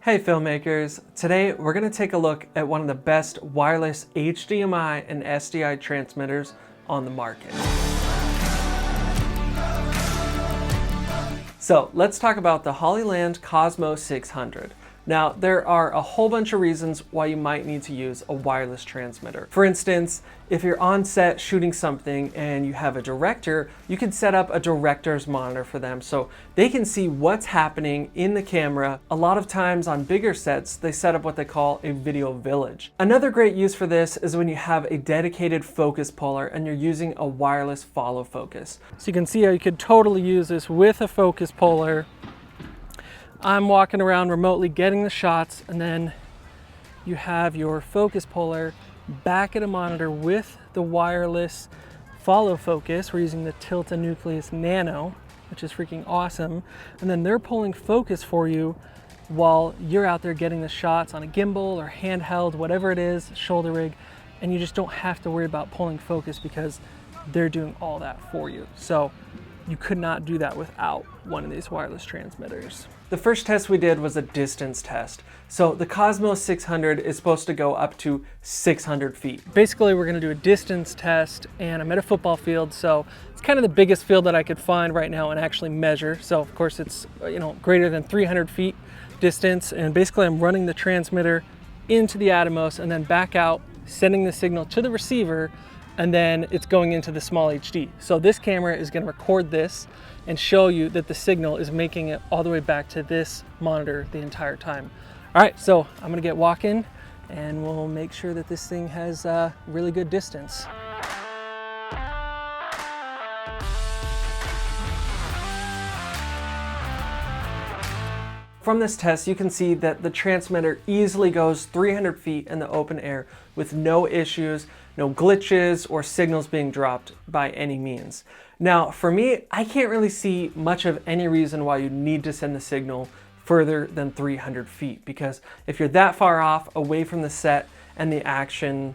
Hey filmmakers, today we're going to take a look at one of the best wireless HDMI and SDI transmitters on the market. So let's talk about the Hollyland Cosmo 600. Now, there are a whole bunch of reasons why you might need to use a wireless transmitter. For instance, if you're on set shooting something and you have a director, you can set up a director's monitor for them so they can see what's happening in the camera. A lot of times on bigger sets, they set up what they call a video village. Another great use for this is when you have a dedicated focus puller and you're using a wireless follow focus. So you can see how you could totally use this with a focus puller. I'm walking around remotely getting the shots, and then you have your focus puller back at a monitor with the wireless follow focus. We're using the Tilta Nucleus Nano, which is freaking awesome. And then they're pulling focus for you while you're out there getting the shots on a gimbal or handheld, whatever it is, shoulder rig, and you just don't have to worry about pulling focus because they're doing all that for you. So you could not do that without one of these wireless transmitters. The first test we did was a distance test. So the Cosmo 600 is supposed to go up to 600 feet. Basically, we're gonna do a distance test, and I'm at a football field, so it's kind of the biggest field that I could find right now and actually measure. So of course it's greater than 300 feet distance, and basically I'm running the transmitter into the Atomos and then back out, sending the signal to the receiver, and then it's going into the small HD. So this camera is going to record this and show you that the signal is making it all the way back to this monitor the entire time. All right, so I'm going to get walking and we'll make sure that this thing has really good distance. From this test, you can see that the transmitter easily goes 300 feet in the open air with no issues, no glitches or signals being dropped by any means. Now, for me, I can't really see much of any reason why you need to send the signal further than 300 feet, because if you're that far off away from the set and the action,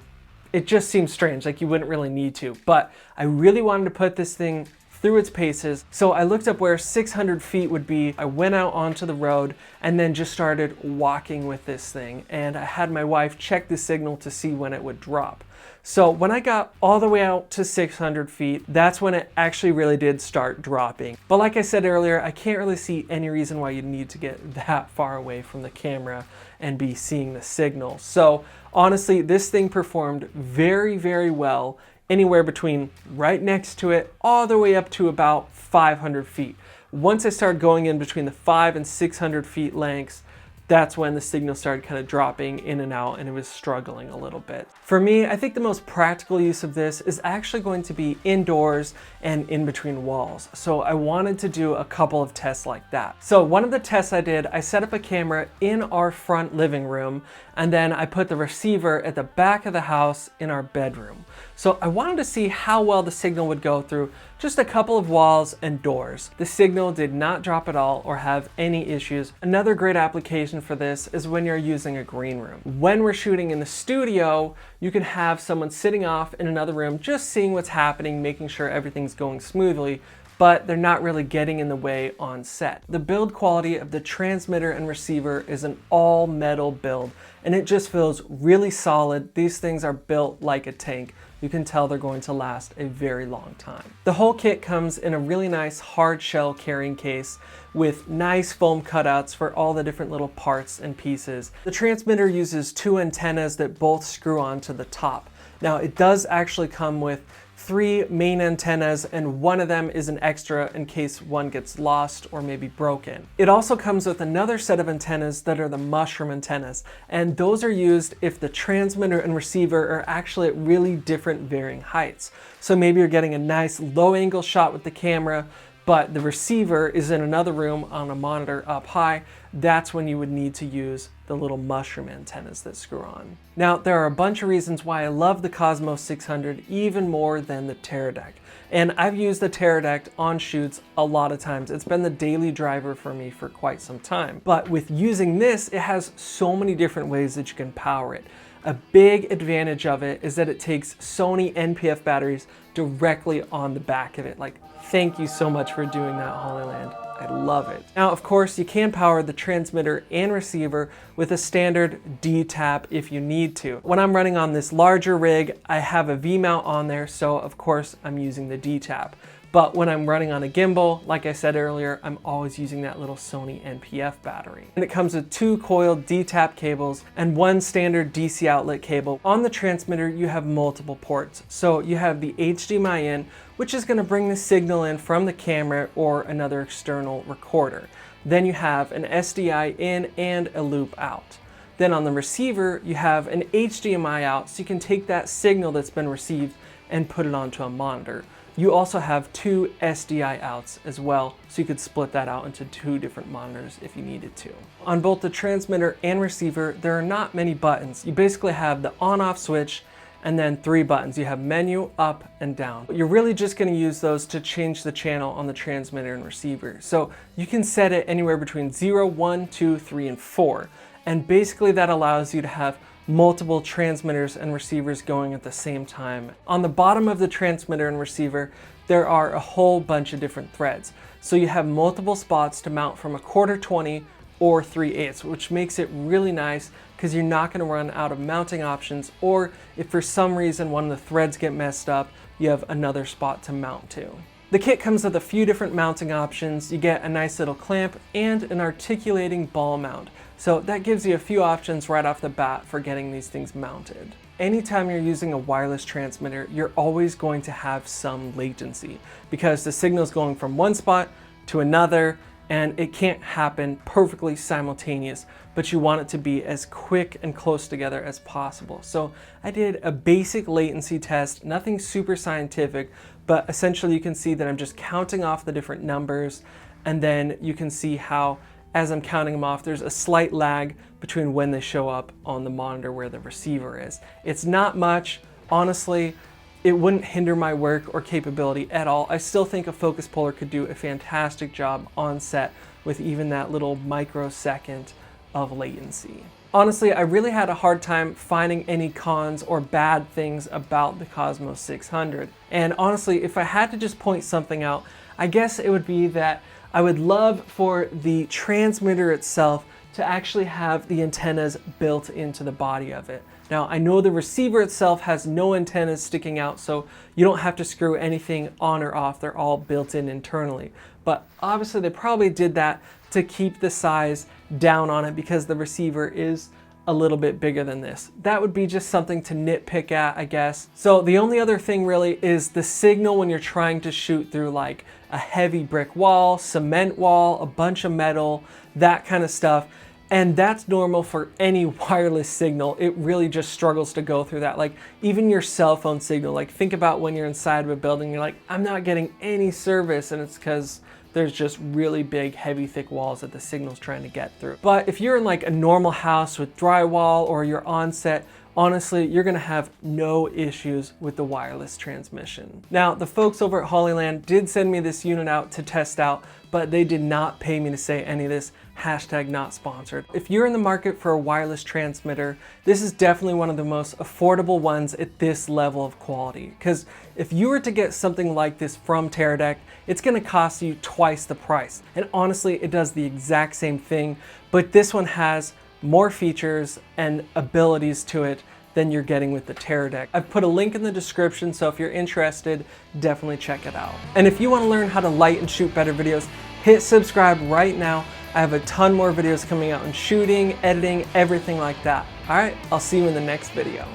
it just seems strange, like you wouldn't really need to. But I really wanted to put this thing through its paces, so I looked up where 600 feet would be. I went out onto the road and then just started walking with this thing, and I had my wife check the signal to see when it would drop. So when I got all the way out to 600 feet, that's when it actually really did start dropping. But like I said earlier, I can't really see any reason why you need to get that far away from the camera and be seeing the signal. So honestly, this thing performed very, very well, anywhere between right next to it all the way up to about 500 feet. Once I started going in between the 500 and 600 feet lengths, that's when the signal started kind of dropping in and out and it was struggling a little bit. For me, I think the most practical use of this is actually going to be indoors and in between walls. So I wanted to do a couple of tests like that. So one of the tests I did, I set up a camera in our front living room, and then I put the receiver at the back of the house in our bedroom. So I wanted to see how well the signal would go through just a couple of walls and doors. The signal did not drop at all or have any issues. Another great application for this is when you're using a green room. When we're shooting in the studio, you can have someone sitting off in another room just seeing what's happening, making sure everything's going smoothly, but they're not really getting in the way on set. The build quality of the transmitter and receiver is an all metal build, and it just feels really solid. These things are built like a tank. You can tell they're going to last a very long time. The whole kit comes in a really nice hard shell carrying case with nice foam cutouts for all the different little parts and pieces. The transmitter uses two antennas that both screw onto the top. Now, it does actually come with 3 main antennas, and one of them is an extra in case one gets lost or maybe broken. It also comes with another set of antennas that are the mushroom antennas, and those are used if the transmitter and receiver are actually at really different varying heights. So maybe you're getting a nice low angle shot with the camera, but the receiver is in another room on a monitor up high. That's when you would need to use the little mushroom antennas that screw on. Now, there are a bunch of reasons why I love the Cosmo 600 even more than the Teradek. And I've used the Teradek on shoots a lot of times. It's been the daily driver for me for quite some time. But with using this, it has so many different ways that you can power it. A big advantage of it is that it takes Sony NPF batteries directly on the back of it. Like, thank you so much for doing that, Hollyland. I love it. Now, of course, you can power the transmitter and receiver with a standard D-tap if you need to. When I'm running on this larger rig, I have a V-mount on there, so of course I'm using the D-tap. But when I'm running on a gimbal, like I said earlier, I'm always using that little Sony NPF battery. And it comes with 2 coiled D-tap cables and 1 standard DC outlet cable. On the transmitter, you have multiple ports. So you have the HDMI in, which is going to bring the signal in from the camera or another external recorder. Then you have an SDI in and a loop out. Then on the receiver, you have an HDMI out, so you can take that signal that's been received and put it onto a monitor. You also have 2 SDI outs as well, so you could split that out into 2 different monitors if you needed to. On both the transmitter and receiver, there are not many buttons. You basically have the on-off switch and then 3 buttons. You have menu, up, and down. You're really just going to use those to change the channel on the transmitter and receiver. So you can set it anywhere between 0, 1, 2, 3, and 4. And basically that allows you to have multiple transmitters and receivers going at the same time. On the bottom of the transmitter and receiver, there are a whole bunch of different threads. So you have multiple spots to mount from a 1/4 20 or 3/8, which makes it really nice because you're not going to run out of mounting options, or if for some reason one of the threads get messed up, you have another spot to mount to. The kit comes with a few different mounting options. You get a nice little clamp and an articulating ball mount. So that gives you a few options right off the bat for getting these things mounted. Anytime you're using a wireless transmitter, you're always going to have some latency because the signal is going from one spot to another, and it can't happen perfectly simultaneous, but you want it to be as quick and close together as possible. So I did a basic latency test, nothing super scientific, but essentially you can see that I'm just counting off the different numbers, and then you can see how as I'm counting them off, there's a slight lag between when they show up on the monitor where the receiver is. It's not much. Honestly, it wouldn't hinder my work or capability at all. I still think a focus puller could do a fantastic job on set with even that little microsecond of latency. Honestly, I really had a hard time finding any cons or bad things about the Cosmo 600. And honestly, if I had to just point something out, I guess it would be that I would love for the transmitter itself to actually have the antennas built into the body of it. Now, I know the receiver itself has no antennas sticking out, so you don't have to screw anything on or off. They're all built in internally. But obviously they probably did that to keep the size down on it because the receiver is a little bit bigger than this. That would be just something to nitpick at, I guess. So the only other thing really is the signal when you're trying to shoot through like a heavy brick wall, cement wall, a bunch of metal, that kind of stuff. And that's normal for any wireless signal. It really just struggles to go through that. Like even your cell phone signal, like think about when you're inside of a building, you're like, I'm not getting any service, and it's because there's just really big, heavy, thick walls that the signal's trying to get through. But if you're in like a normal house with drywall or you're on set, honestly, you're gonna have no issues with the wireless transmission. Now, the folks over at Hollyland did send me this unit out to test out, but they did not pay me to say any of this. Hashtag not sponsored. If you're in the market for a wireless transmitter, this is definitely one of the most affordable ones at this level of quality. Because if you were to get something like this from Teradek, it's gonna cost you twice the price. And honestly, it does the exact same thing, but this one has more features and abilities to it than you're getting with the Teradek. I've put a link in the description, so if you're interested, definitely check it out. And if you want to learn how to light and shoot better videos, hit subscribe right now. I have a ton more videos coming out on shooting, editing, everything like that. All right, I'll see you in the next video.